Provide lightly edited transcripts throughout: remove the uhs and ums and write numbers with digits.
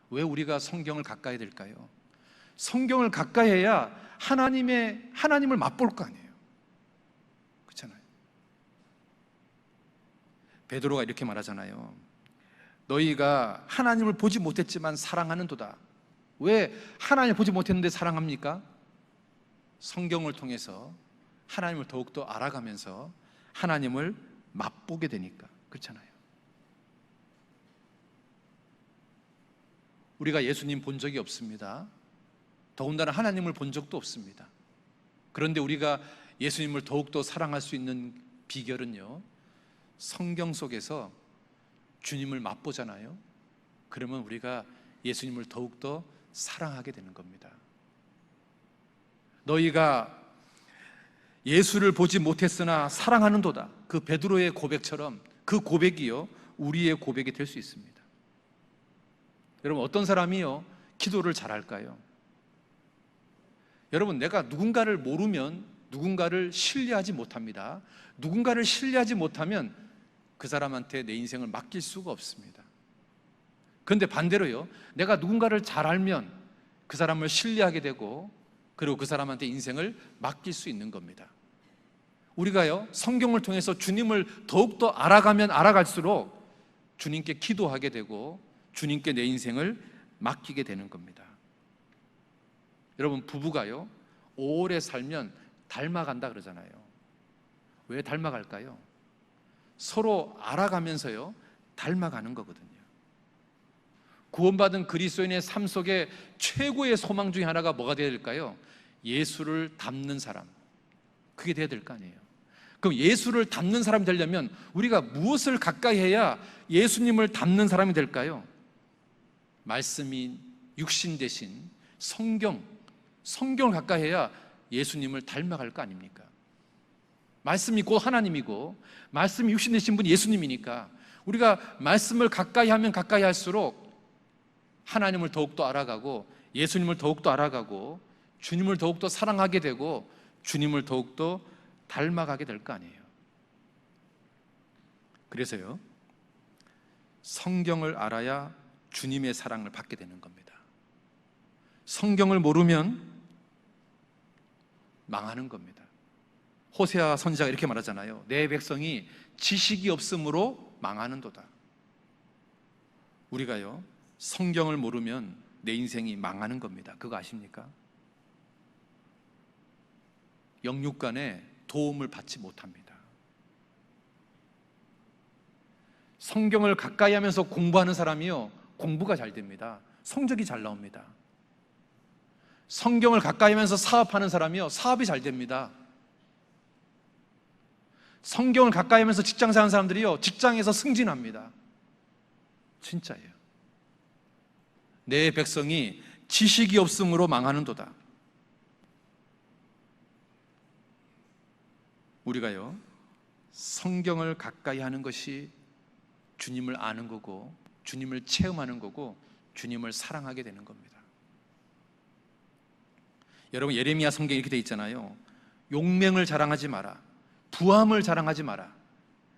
왜 우리가 성경을 가까이 될까요? 성경을 가까이 해야 하나님을 맛볼 거 아니에요. 그렇잖아요. 베드로가 이렇게 말하잖아요. 너희가 하나님을 보지 못했지만 사랑하는도다. 왜 하나님을 보지 못했는데 사랑합니까? 성경을 통해서 하나님을 더욱더 알아가면서 하나님을 맛보게 되니까. 그렇잖아요. 우리가 예수님 본 적이 없습니다. 더군다나 하나님을 본 적도 없습니다. 그런데 우리가 예수님을 더욱더 사랑할 수 있는 비결은요, 성경 속에서 주님을 맛보잖아요. 그러면 우리가 예수님을 더욱더 사랑하게 되는 겁니다. 너희가 예수를 보지 못했으나 사랑하는도다. 그 베드로의 고백처럼 그 고백이요, 우리의 고백이 될 수 있습니다. 여러분, 어떤 사람이요 기도를 잘할까요? 여러분, 내가 누군가를 모르면 누군가를 신뢰하지 못합니다. 누군가를 신뢰하지 못하면 그 사람한테 내 인생을 맡길 수가 없습니다. 그런데 반대로요, 내가 누군가를 잘 알면 그 사람을 신뢰하게 되고, 그리고 그 사람한테 인생을 맡길 수 있는 겁니다. 우리가요, 성경을 통해서 주님을 더욱더 알아가면 알아갈수록 주님께 기도하게 되고 주님께 내 인생을 맡기게 되는 겁니다. 여러분, 부부가요 오래 살면 닮아간다 그러잖아요. 왜 닮아갈까요? 서로 알아가면서요 닮아가는 거거든요. 구원받은 그리스도인의 삶 속에 최고의 소망 중에 하나가 뭐가 되어야 될까요? 예수를 닮는 사람, 그게 되어야 될 거 아니에요. 그럼 예수를 닮는 사람이 되려면 우리가 무엇을 가까이 해야 예수님을 닮는 사람이 될까요? 말씀이 육신 대신 성경을 가까이 해야 예수님을 닮아갈 거 아닙니까? 말씀이 곧 하나님이고 말씀이 육신 되신 분이 예수님이니까 우리가 말씀을 가까이 하면 가까이 할수록 하나님을 더욱더 알아가고 예수님을 더욱더 알아가고 주님을 더욱더 사랑하게 되고 주님을 더욱더 닮아가게 될 거 아니에요. 그래서요, 성경을 알아야 주님의 사랑을 받게 되는 겁니다. 성경을 모르면 망하는 겁니다. 호세아 선지자가 이렇게 말하잖아요. 내 백성이 지식이 없으므로 망하는도다. 우리가요 성경을 모르면 내 인생이 망하는 겁니다. 그거 아십니까? 영육간에 도움을 받지 못합니다. 성경을 가까이 하면서 공부하는 사람이요 공부가 잘 됩니다. 성적이 잘 나옵니다. 성경을 가까이 하면서 사업하는 사람이요 사업이 잘 됩니다. 성경을 가까이 하면서 직장 사는 사람들이요 직장에서 승진합니다. 진짜예요. 내 백성이 지식이 없음으로 망하는도다. 우리가요 성경을 가까이 하는 것이 주님을 아는 거고 주님을 체험하는 거고 주님을 사랑하게 되는 겁니다. 여러분, 예레미야 성경에 이렇게 되어 있잖아요. 용맹을 자랑하지 마라, 부함을 자랑하지 마라,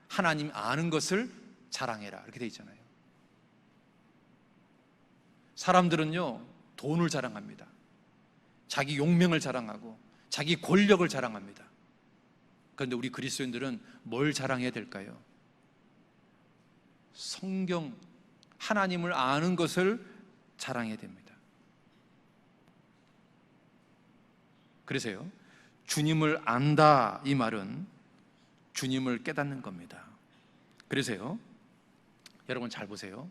하나님 아는 것을 자랑해라, 이렇게 되어 있잖아요. 사람들은요 돈을 자랑합니다. 자기 용맹을 자랑하고 자기 권력을 자랑합니다. 그런데 우리 그리스도인들은 뭘 자랑해야 될까요? 성경, 하나님을 아는 것을 자랑해야 됩니다. 그래서요 주님을 안다, 이 말은 주님을 깨닫는 겁니다. 그래서요 여러분 잘 보세요.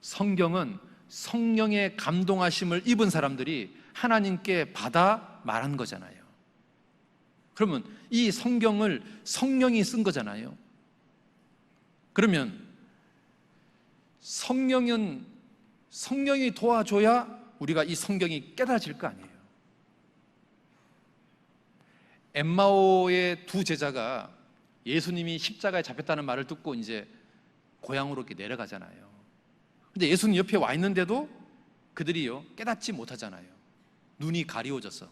성경은 성령의 감동하심을 입은 사람들이 하나님께 받아 말한 거잖아요. 그러면 이 성경을 성령이 쓴 거잖아요. 그러면 성령이 도와줘야 우리가 이 성경이 깨달아질 거 아니에요. 엠마오의 두 제자가 예수님이 십자가에 잡혔다는 말을 듣고 이제 고향으로 이렇게 내려가잖아요. 근데 예수님 옆에 와 있는데도 그들이요 깨닫지 못하잖아요. 눈이 가리워져서.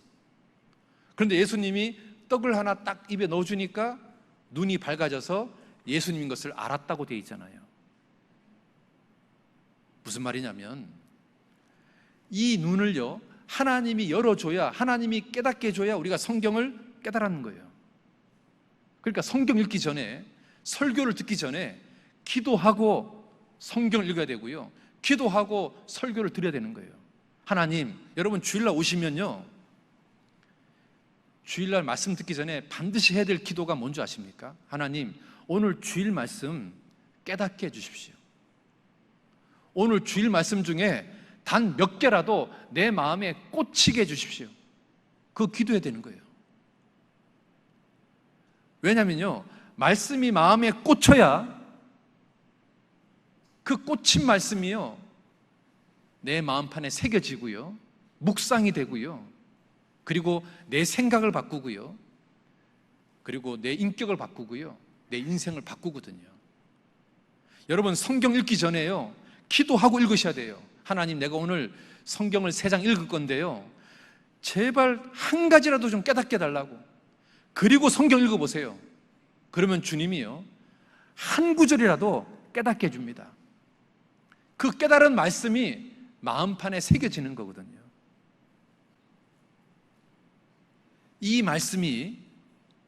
그런데 예수님이 떡을 하나 딱 입에 넣어주니까 눈이 밝아져서 예수님인 것을 알았다고 되어 있잖아요. 무슨 말이냐면 이 눈을요, 하나님이 열어줘야, 하나님이 깨닫게 해줘야 우리가 성경을 깨달았는 거예요. 그러니까 성경 읽기 전에, 설교를 듣기 전에 기도하고 성경을 읽어야 되고요, 기도하고 설교를 드려야 되는 거예요. 하나님, 여러분 주일날 오시면요, 주일날 말씀 듣기 전에 반드시 해야 될 기도가 뭔지 아십니까? 하나님, 오늘 주일 말씀 깨닫게 해주십시오. 오늘 주일 말씀 중에 단 몇 개라도 내 마음에 꽂히게 해주십시오. 그거 기도해야 되는 거예요. 왜냐면요, 말씀이 마음에 꽂혀야 그 꽂힌 말씀이요, 내 마음판에 새겨지고요, 묵상이 되고요, 그리고 내 생각을 바꾸고요, 그리고 내 인격을 바꾸고요, 내 인생을 바꾸거든요. 여러분, 성경 읽기 전에요, 기도하고 읽으셔야 돼요. 하나님, 내가 오늘 성경을 3장 읽을 건데요, 제발 한 가지라도 좀 깨닫게 해달라고. 그리고 성경 읽어보세요. 그러면 주님이요, 한 구절이라도 깨닫게 해줍니다. 그 깨달은 말씀이 마음판에 새겨지는 거거든요. 이 말씀이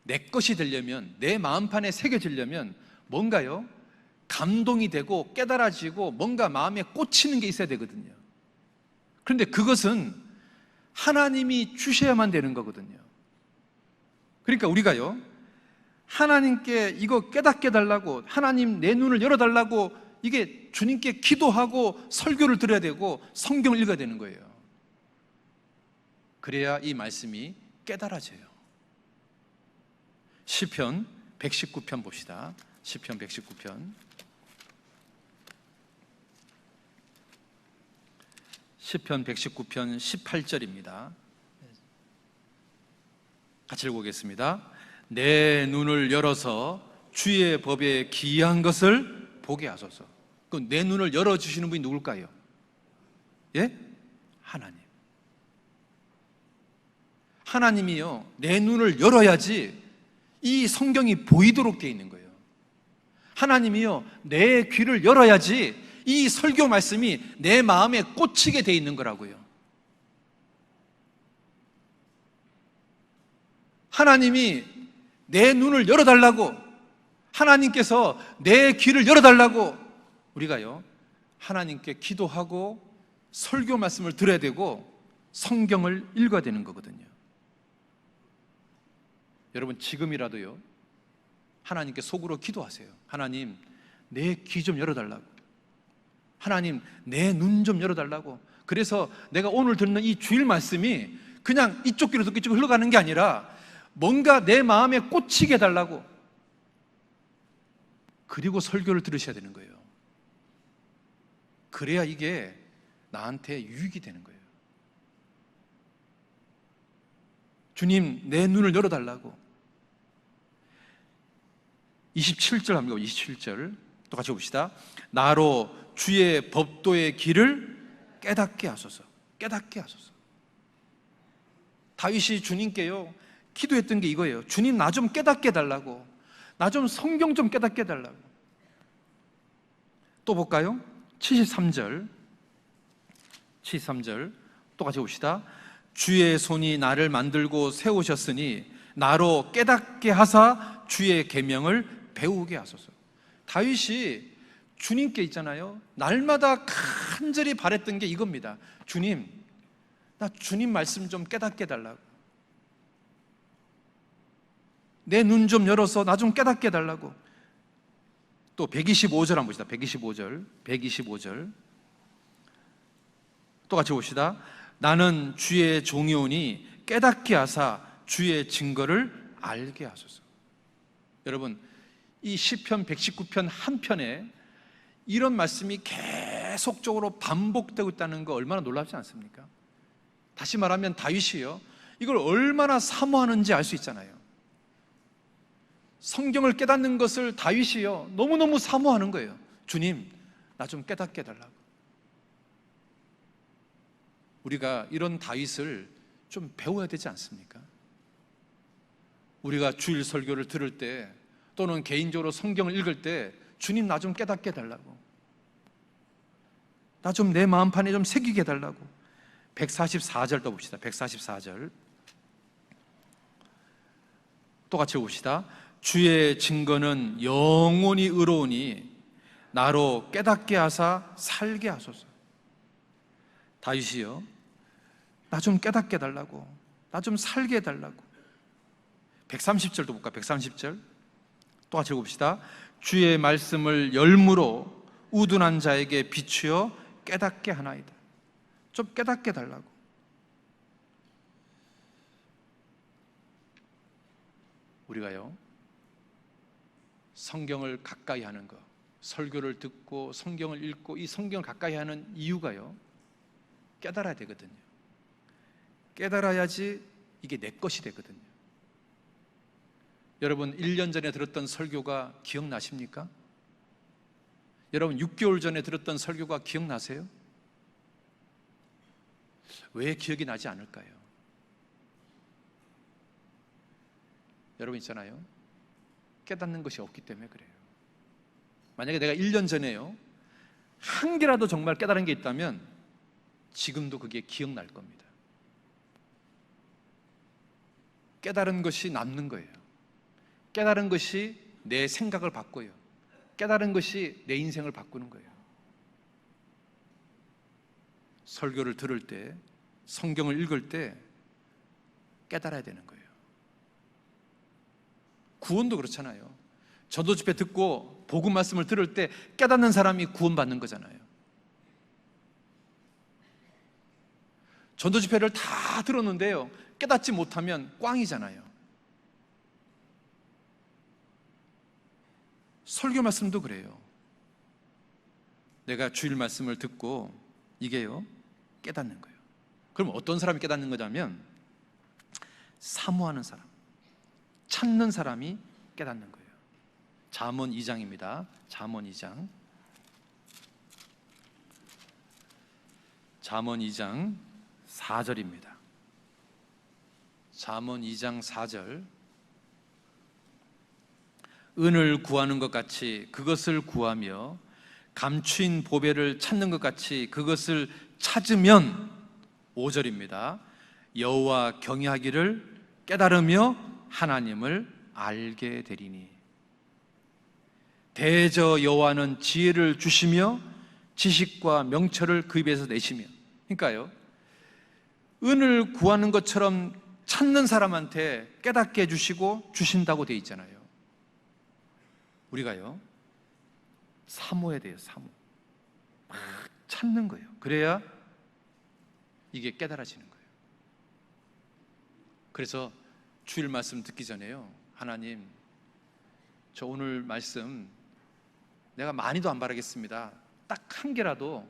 내 것이 되려면, 내 마음판에 새겨지려면 뭔가요? 감동이 되고 깨달아지고 뭔가 마음에 꽂히는 게 있어야 되거든요. 그런데 그것은 하나님이 주셔야만 되는 거거든요. 그러니까 우리가요, 하나님께 이거 깨닫게 해달라고, 하나님 내 눈을 열어달라고, 이게 주님께 기도하고 설교를 들어야 되고 성경을 읽어야 되는 거예요. 그래야 이 말씀이 깨달아져요. 시편 119편 봅시다. 시편 119편. 시편 119편 18절입니다. 같이 읽어보겠습니다. 내 눈을 열어서 주의 법에 기이한 것을 보게 하소서. 그 내 눈을 열어주시는 분이 누굴까요? 예? 하나님. 하나님이요, 내 눈을 열어야지 이 성경이 보이도록 되어 있는 거예요. 하나님이요, 내 귀를 열어야지 이 설교 말씀이 내 마음에 꽂히게 되어 있는 거라고요. 하나님이 내 눈을 열어달라고, 하나님께서 내 귀를 열어달라고 우리가요, 하나님께 기도하고 설교 말씀을 들어야 되고 성경을 읽어야 되는 거거든요. 여러분, 지금이라도요, 하나님께 속으로 기도하세요. 하나님, 내 귀 좀 열어달라고. 하나님, 내 눈 좀 열어달라고. 그래서 내가 오늘 듣는 이 주일 말씀이 그냥 이쪽 귀로 듣고 이쪽 귀로 흘러가는 게 아니라 뭔가 내 마음에 꽂히게 해달라고. 그리고 설교를 들으셔야 되는 거예요. 그래야 이게 나한테 유익이 되는 거예요. 주님, 내 눈을 열어달라고. 27절 합니다. 27절 또 같이 봅시다. 나로 주의 법도의 길을 깨닫게 하소서. 깨닫게 하소서. 다윗이 주님께요, 기도했던 게 이거예요. 주님, 나 좀 깨닫게 해달라고. 나 좀 성경 좀 깨닫게 해달라고. 또 볼까요? 73절 또 같이 봅시다. 주의 손이 나를 만들고 세우셨으니 나로 깨닫게 하사 주의 계명을 배우게 하소서. 다윗이 주님께 있잖아요, 날마다 간절히 바랬던 게 이겁니다. 주님, 나 주님 말씀 좀 깨닫게 해달라고. 내 눈 좀 열어서 나 좀 깨닫게 해달라고. 또 125절 한번 봅시다. 125절 또 같이 봅시다. 나는 주의 종이오니 깨닫게 하사 주의 증거를 알게 하소서. 여러분, 이 시편 119편 한 편에 이런 말씀이 계속적으로 반복되고 있다는 거 얼마나 놀랍지 않습니까? 다시 말하면 다윗이요, 이걸 얼마나 사모하는지 알 수 있잖아요. 성경을 깨닫는 것을 다윗이요, 너무너무 사모하는 거예요. 주님, 나 좀 깨닫게 해달라고. 우리가 이런 다윗을 좀 배워야 되지 않습니까? 우리가 주일 설교를 들을 때 또는 개인적으로 성경을 읽을 때 주님, 나 좀 깨닫게 해달라고. 나 좀 내 마음판에 좀 새기게 해달라고. 144절 또 봅시다. 144절 또 같이 봅시다. 주의 증거는 영원히 의로우니 나로 깨닫게 하사 살게 하소서. 다윗이요, 나 좀 깨닫게 해달라고, 나 좀 살게 해달라고. 130절도 볼까? 130절 또 같이 봅시다. 주의 말씀을 열무로 우둔한 자에게 비추어 깨닫게 하나이다. 좀 깨닫게 해달라고. 우리가요, 성경을 가까이 하는 것, 설교를 듣고 성경을 읽고 이 성경을 가까이 하는 이유가요, 깨달아야 되거든요. 깨달아야지 이게 내 것이 되거든요. 여러분 1년 전에 들었던 설교가 기억나십니까? 여러분 6개월 전에 들었던 설교가 기억나세요? 왜 기억이 나지 않을까요? 여러분 있잖아요, 깨닫는 것이 없기 때문에 그래요. 만약에 내가 1년 전에요, 한 개라도 정말 깨달은 게 있다면 지금도 그게 기억날 겁니다. 깨달은 것이 남는 거예요. 깨달은 것이 내 생각을 바꿔요. 깨달은 것이 내 인생을 바꾸는 거예요. 설교를 들을 때, 성경을 읽을 때 깨달아야 되는 거예요. 구원도 그렇잖아요. 전도 집회 듣고 복음 말씀을 들을 때 깨닫는 사람이 구원받는 거잖아요. 전도 집회를 다 들었는데요, 깨닫지 못하면 꽝이잖아요. 설교 말씀도 그래요. 내가 주일 말씀을 듣고 이게요, 깨닫는 거예요. 그럼 어떤 사람이 깨닫는 거냐면 사모하는 사람, 찾는 사람이 깨닫는 거예요. 잠언 2장입니다. 잠언 2장. 잠언 2장 4절입니다. 잠언 2장 4절. 은을 구하는 것 같이 그것을 구하며 감추인 보배를 찾는 것 같이 그것을 찾으면, 5절입니다. 여호와 경외하기를 깨달으며 하나님을 알게 되리니. 대저 여호와는 지혜를 주시며 지식과 명철을 그 입에서 내시며. 그러니까요, 은을 구하는 것처럼 찾는 사람한테 깨닫게 해주시고 주신다고 되어 있잖아요. 우리가요, 사모해야 돼요. 사모. 막 찾는 거예요. 그래야 이게 깨달아지는 거예요. 그래서 주일 말씀 듣기 전에요, 하나님, 저 오늘 말씀 내가 많이도 안 바라겠습니다. 딱 한 개라도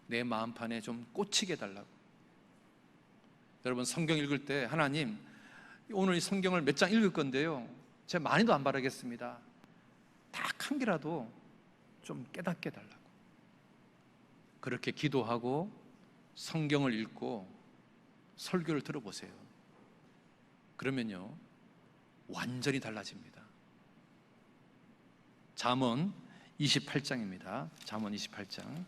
내 마음판에 좀 꽂히게 해달라고. 여러분 성경 읽을 때, 하나님 오늘 이 성경을 몇 장 읽을 건데요, 제가 많이도 안 바라겠습니다. 딱 한 개라도 좀 깨닫게 해달라고. 그렇게 기도하고 성경을 읽고 설교를 들어보세요. 그러면요, 완전히 달라집니다. 잠언 28장입니다. 잠언 28장.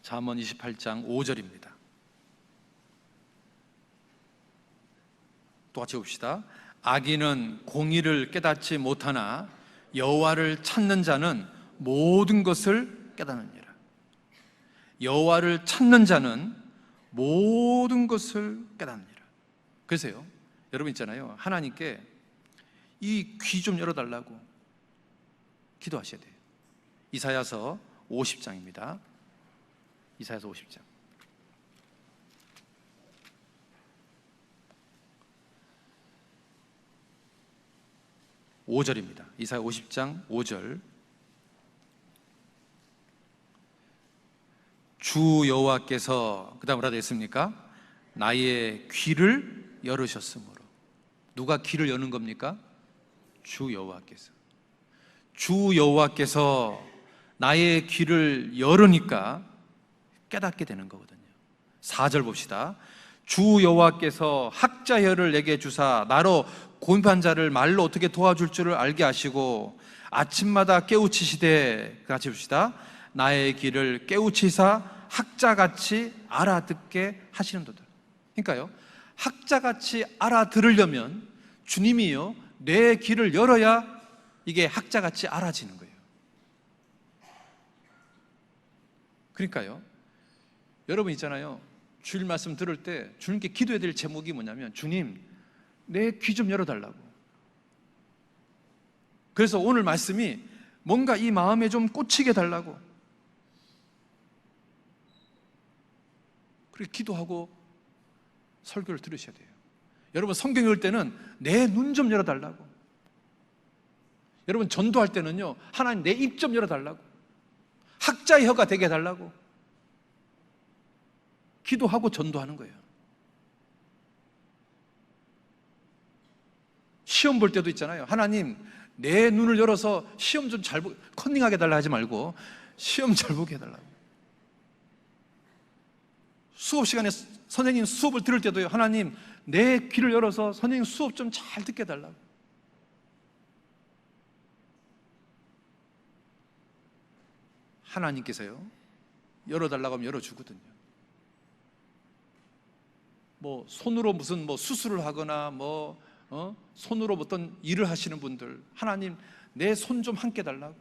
잠언 28장 5절입니다. 또 같이 봅시다. 악인은 공의를 깨닫지 못하나 여호와를 찾는 자는 모든 것을 깨닫느니라. 여호와를 찾는 자는 모든 것을 깨닫느니라. 그래서요, 여러분 있잖아요, 하나님께 이 귀 좀 열어달라고 기도하셔야 돼요. 이사야서 50장입니다. 이사야서 50장. 5절입니다. 이사야 50장 5절. 주 여호와께서, 그 다음 뭐라 되어 있습니까? 나의 귀를 열으셨으므로. 누가 귀를 여는 겁니까? 주 여호와께서. 주 여호와께서 나의 귀를 열으니까 깨닫게 되는 거거든요. 4절 봅시다. 주 여호와께서 학자혈을 내게 주사 나로 고민한 자를 말로 어떻게 도와줄 줄을 알게 하시고 아침마다 깨우치시되, 같이 봅시다. 나의 길을 깨우치사 학자같이 알아듣게 하시는도다. 그러니까요, 학자같이 알아들으려면 주님이요 내 길을 열어야 이게 학자같이 알아지는 거예요. 그러니까요, 여러분 있잖아요, 주일 말씀 들을 때 주님께 기도해야 될 제목이 뭐냐면, 주님 내 귀 좀 열어달라고. 그래서 오늘 말씀이 뭔가 이 마음에 좀 꽂히게 달라고, 그렇게 기도하고 설교를 들으셔야 돼요. 여러분 성경 읽을 때는 내 눈 좀 열어달라고. 여러분 전도할 때는요, 하나님 내 입 좀 열어달라고, 학자의 혀가 되게 해달라고 기도하고 전도하는 거예요. 시험 볼 때도 있잖아요. 하나님 내 눈을 열어서 시험 좀 잘 컨닝하게 해달라 하지 말고 시험 잘 보게 해달라고. 수업 시간에 선생님 수업을 들을 때도요, 하나님 내 귀를 열어서 선생님 수업 좀 잘 듣게 해달라고. 하나님께서요 열어달라고 하면 열어주거든요. 뭐 손으로 무슨 뭐 수술을 하거나 손으로 어떤 일을 하시는 분들, 하나님 내 손 좀 함께 달라고.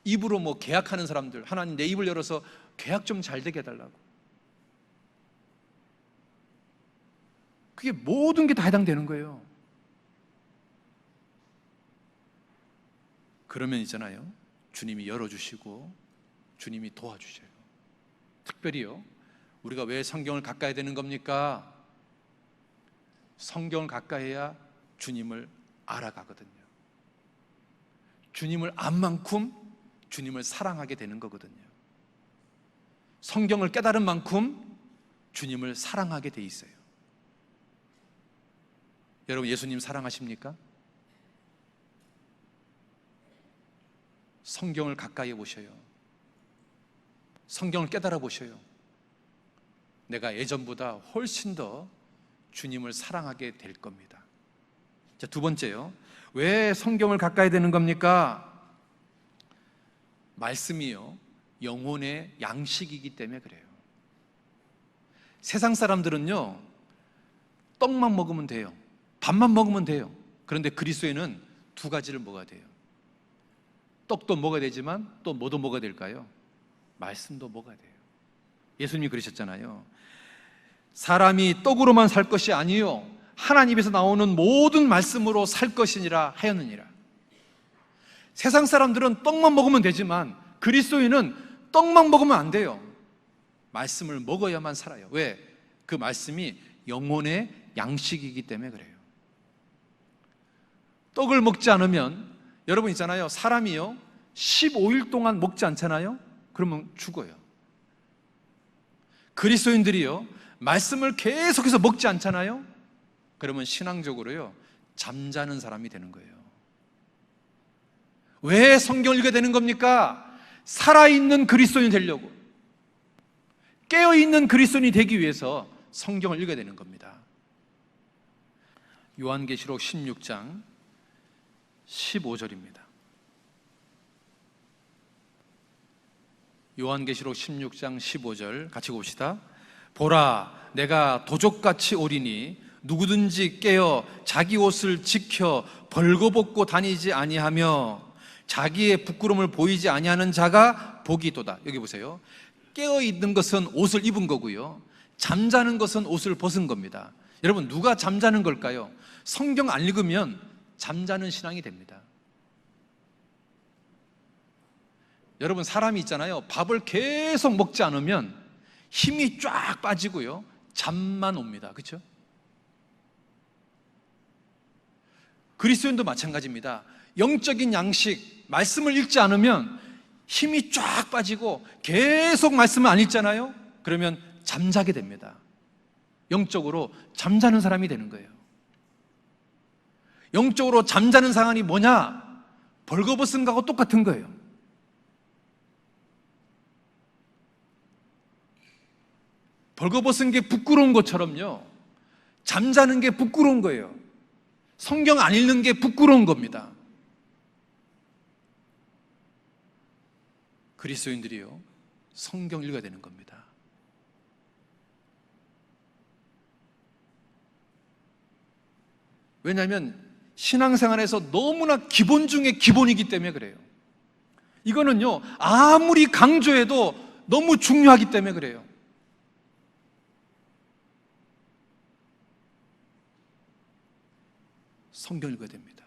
입으로 뭐 계약하는 사람들, 하나님 내 입을 열어서 계약 좀 잘 되게 해달라고. 그게 모든 게 다 해당되는 거예요. 그러면 있잖아요, 주님이 열어주시고 주님이 도와주셔요. 특별히요, 우리가 왜 성경을 가까이 되는 겁니까? 성경을 가까이 해야 주님을 알아가거든요. 주님을 안 만큼 주님을 사랑하게 되는 거거든요. 성경을 깨달은 만큼 주님을 사랑하게 돼 있어요. 여러분 예수님 사랑하십니까? 성경을 가까이 보셔요. 성경을 깨달아 보셔요. 내가 예전보다 훨씬 더 주님을 사랑하게 될 겁니다. 자, 두 번째요, 왜 성경을 가까이 되는 겁니까? 말씀이요 영혼의 양식이기 때문에 그래요. 세상 사람들은요 떡만 먹으면 돼요, 밥만 먹으면 돼요. 그런데 그리스도인은 두 가지를 먹어야 돼요. 떡도 먹어야 되지만 또 뭐도 먹어야 될까요? 말씀도 먹어야 돼요. 예수님이 그러셨잖아요. 사람이 떡으로만 살 것이 아니요 하나님에서 나오는 모든 말씀으로 살 것이니라 하였느니라. 세상 사람들은 떡만 먹으면 되지만 그리스도인은 떡만 먹으면 안 돼요. 말씀을 먹어야만 살아요. 왜? 그 말씀이 영혼의 양식이기 때문에 그래요. 떡을 먹지 않으면, 여러분 있잖아요, 사람이요 15일 동안 먹지 않잖아요? 그러면 죽어요. 그리스도인들이요 말씀을 계속해서 먹지 않잖아요? 그러면 신앙적으로요 잠자는 사람이 되는 거예요. 왜 성경을 읽어야 되는 겁니까? 살아있는 그리스도인이 되려고, 깨어있는 그리스도인이 되기 위해서 성경을 읽어야 되는 겁니다. 요한계시록 16장 15절입니다. 요한계시록 16장 15절 같이 봅시다. 보라, 내가 도적같이 오리니 누구든지 깨어 자기 옷을 지켜 벌거벗고 다니지 아니하며 자기의 부끄러움을 보이지 아니하는 자가 복이 있도다. 여기 보세요. 깨어 있는 것은 옷을 입은 거고요, 잠자는 것은 옷을 벗은 겁니다. 여러분 누가 잠자는 걸까요? 성경 안 읽으면 잠자는 신앙이 됩니다. 여러분 사람이 있잖아요, 밥을 계속 먹지 않으면 힘이 쫙 빠지고요 잠만 옵니다. 그렇죠? 그리스도인도 마찬가지입니다. 영적인 양식, 말씀을 읽지 않으면 힘이 쫙 빠지고 계속 말씀을 안 읽잖아요? 그러면 잠자게 됩니다. 영적으로 잠자는 사람이 되는 거예요. 영적으로 잠자는 상황이 뭐냐? 벌거벗은 거하고 똑같은 거예요. 벌거벗은 게 부끄러운 것처럼요 잠자는 게 부끄러운 거예요. 성경 안 읽는 게 부끄러운 겁니다. 그리스도인들이요, 성경 읽어야 되는 겁니다. 왜냐하면 신앙생활에서 너무나 기본 중에 기본이기 때문에 그래요. 이거는요, 아무리 강조해도 너무 중요하기 때문에 그래요. 성경 읽어야 됩니다.